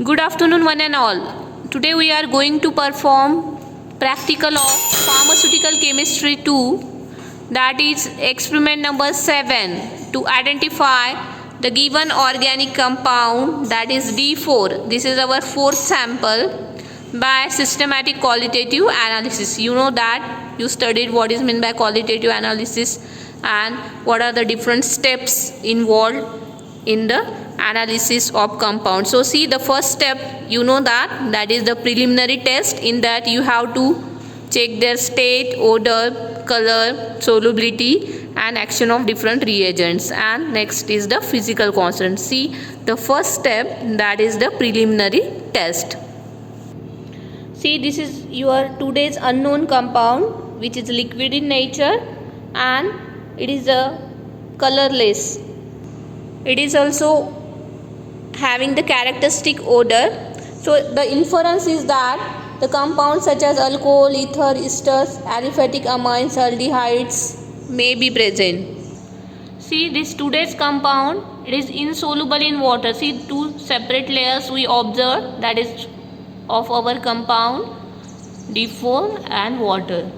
Good afternoon, one and all. Today we are going to perform practical of pharmaceutical chemistry 2, that is experiment number 7, to identify the given organic compound, that is D4. This is our fourth sample by systematic qualitative analysis. You know that you studied what is meant by qualitative analysis and what are the different steps involved in the analysis of compound. So see, the first step, you know that is the preliminary test. In that you have to check their state, odor, color, solubility and action of different reagents, and next is the physical constant. See, the first step, that is the preliminary test. See, this is your today's unknown compound, which is liquid in nature and it is a colorless. It is also having the characteristic odor. So the inference is that the compounds such as alcohol, ether, esters, aliphatic amines, aldehydes may be present. See, this today's compound, it is insoluble in water. See, two separate layers we observe, that is of our compound D4 and water.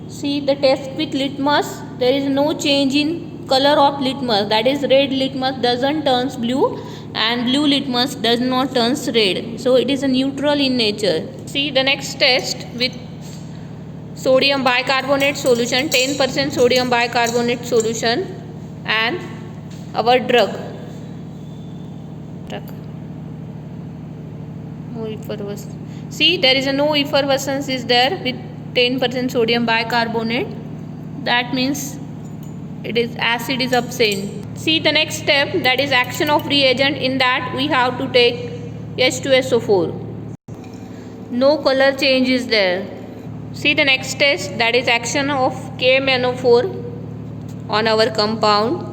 See, the test with litmus, there is no change in color of litmus, that is red litmus doesn't turns blue and blue litmus does not turns red. So it is a neutral in nature. See, the next test with sodium bicarbonate solution, 10% sodium bicarbonate solution and our drug. No effervescence. See, there is a no effervescence is there with 10% sodium bicarbonate. That means it is acid is absent. See, the next step, that is action of reagent. In that we have to take H2SO4. No color change is there. See, the next test, that is action of KMnO4 on our compound.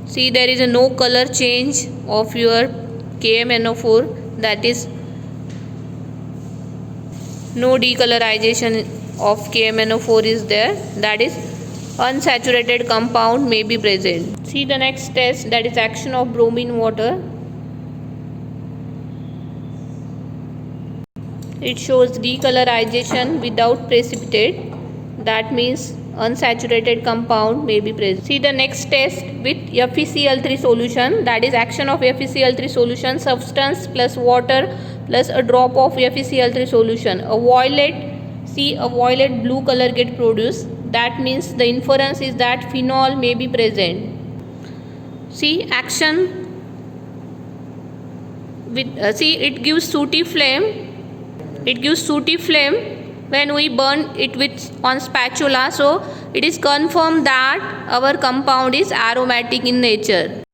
See, there is a no color change of your KMnO4, that is no decolorization of KMnO4 is there, that is unsaturated compound may be present. See, the next test, that is action of bromine water. It shows decolorization without precipitate, that means unsaturated compound may be present. See, the next test with FeCl3 solution, that is action of FeCl3 solution, substance plus water plus a drop of FeCl3 solution. A violet blue color get produced, that means the inference is that phenol may be present. See, action with see, it gives sooty flame. It gives sooty flame when we burn it with on spatula. So it is confirmed that our compound is aromatic in nature.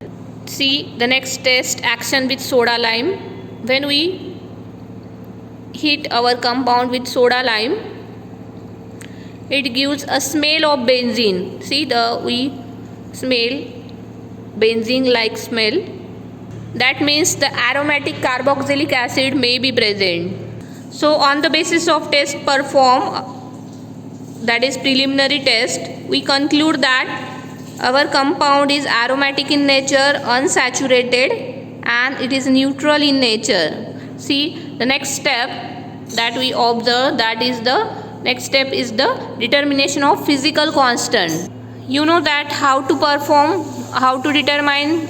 See, the next test, action with soda lime. When we heat our compound with soda lime, it gives a smell of benzene. See, we smell benzene like smell. That means the aromatic carboxylic acid may be present. So on the basis of test performed, that is preliminary test, we conclude that our compound is aromatic in nature, unsaturated and it is neutral in nature. See, the next step that we observe, that is the next step is the determination of physical constant. You know that how to determine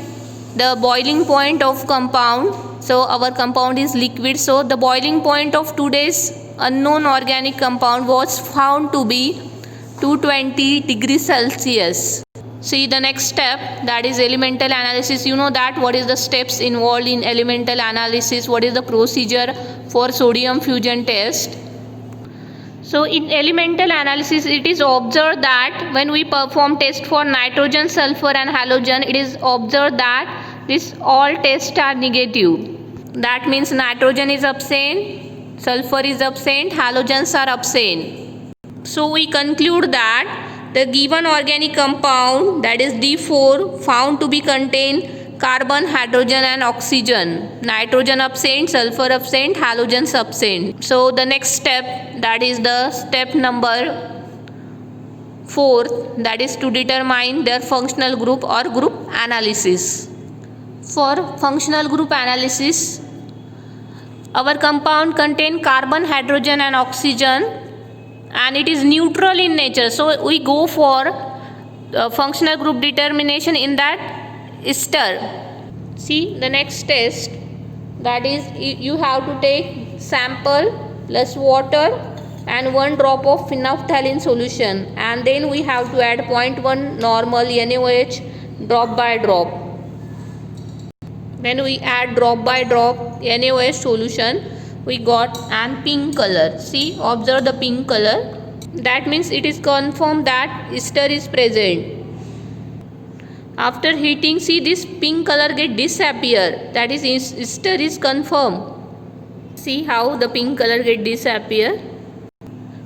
the boiling point of compound. So our compound is liquid, so the boiling point of today's unknown organic compound was found to be 220 degrees Celsius. See, the next step, that is elemental analysis. You know that what is the steps involved in elemental analysis, what is the procedure for sodium fusion test. So in elemental analysis, it is observed that when we perform test for nitrogen, sulfur and halogen, it is observed that these all tests are negative. That means nitrogen is absent, sulfur is absent, halogens are absent. So we conclude that the given organic compound, that is D4, found to be contain carbon, hydrogen and oxygen. Nitrogen absent, sulfur absent, halogens absent. So the next step, that is the step number 4, that is to determine their functional group or group analysis. For functional group analysis, our compound contain carbon, hydrogen and oxygen, and it is neutral in nature. So we go for functional group determination in that ester. See the next test, that is you have to take sample plus water and 1 drop of phenolphthalein solution, and then we have to add 0.1 normal NaOH drop by drop. When we add drop by drop NaOH solution, we got an pink color. See, observe the pink color. That means it is confirmed that ester is present. After heating, see this pink color get disappear. That is ester is confirmed. See how the pink color get disappear.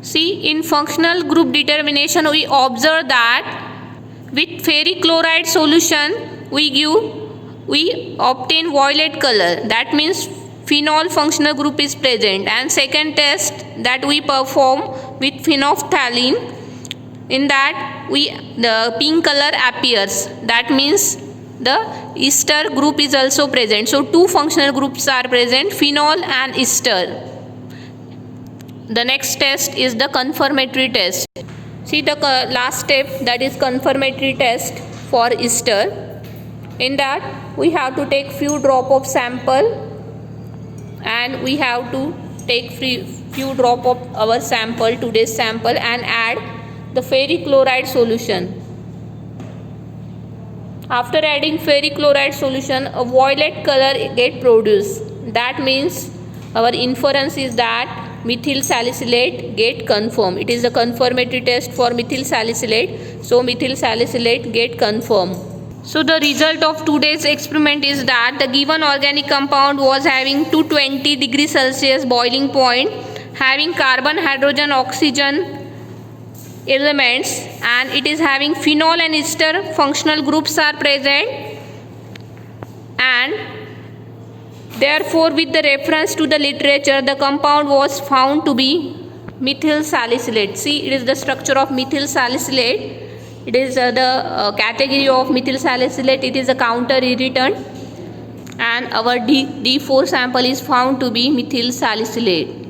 See, in functional group determination, we observe that with ferric chloride solution we obtain violet color. That means phenol functional group is present. And second test that we perform with phenolphthalein, in that the pink color appears. That means the ester group is also present. So 2 functional groups are present, phenol and ester. The next test is the confirmatory test. See the last step, that is confirmatory test for ester. In that we have to take few drop of sample, and we have to take few drop of our sample, today's sample, and add the ferric chloride solution. After adding ferric chloride solution, a violet color get produced. That means our inference is that methyl salicylate get confirmed. It is a confirmatory test for methyl salicylate. So methyl salicylate get confirmed. So the result of today's experiment is that the given organic compound was having 220 degrees Celsius boiling point, having carbon, hydrogen, oxygen elements, and it is having phenol and ester functional groups are present, and therefore with the reference to the literature the compound was found to be methyl salicylate. See, it is the structure of methyl salicylate. It is the category of methyl salicylate. It is a counter irritant, and our D4 sample is found to be methyl salicylate.